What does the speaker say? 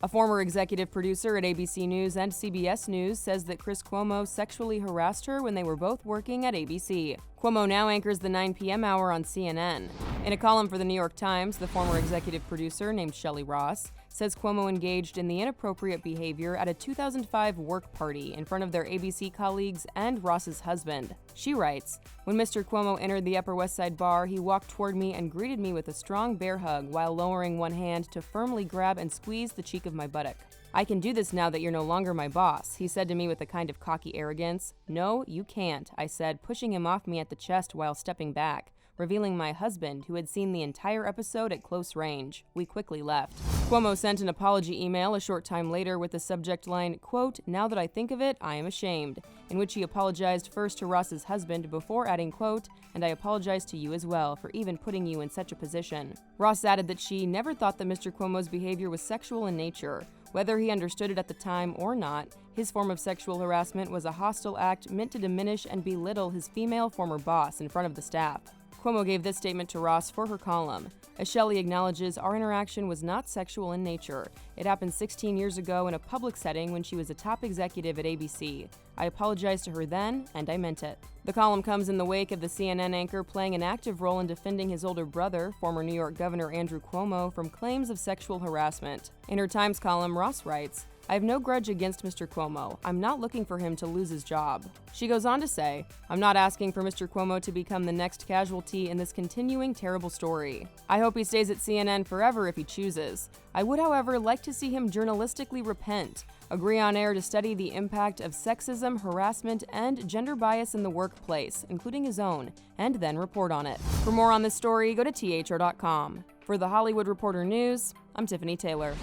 A former executive producer at ABC News and CBS News says that Chris Cuomo sexually harassed her when they were both working at ABC. Cuomo now anchors the 9 p.m. hour on CNN. In a column for the New York Times, the former executive producer, named Shelley Ross, says Cuomo engaged in the inappropriate behavior at a 2005 work party in front of their ABC colleagues and Ross's husband. She writes, "When Mr. Cuomo entered the Upper West Side bar, he walked toward me and greeted me with a strong bear hug while lowering one hand to firmly grab and squeeze the cheek of my buttock. 'I can do this now that you're no longer my boss,' he said to me with a kind of cocky arrogance. 'No, you can't,' I said, pushing him off me at the chest while stepping back, revealing my husband, who had seen the entire episode at close range. We quickly left." Cuomo sent an apology email a short time later with the subject line, quote, "Now that I think of it, I am ashamed," in which he apologized first to Ross's husband before adding, quote, "And I apologize to you as well for even putting you in such a position." Ross added that she never thought that Mr. Cuomo's behavior was sexual in nature. Whether he understood it at the time or not, his form of sexual harassment was a hostile act meant to diminish and belittle his female former boss in front of the staff. Cuomo gave this statement to Ross for her column. As Shelley acknowledges, our interaction was not sexual in nature. It happened 16 years ago in a public setting when she was a top executive at ABC. I apologized to her then, and I meant it. The column comes in the wake of the CNN anchor playing an active role in defending his older brother, former New York Governor Andrew Cuomo, from claims of sexual harassment. In her Times column, Ross writes, "I have no grudge against Mr. Cuomo. I'm not looking for him to lose his job." She goes on to say, "I'm not asking for Mr. Cuomo to become the next casualty in this continuing terrible story. I hope he stays at CNN forever if he chooses. I would, however, like to see him journalistically repent, agree on air to study the impact of sexism, harassment, and gender bias in the workplace, including his own, and then report on it." For more on this story, go to THR.com. For The Hollywood Reporter News, I'm Tiffany Taylor.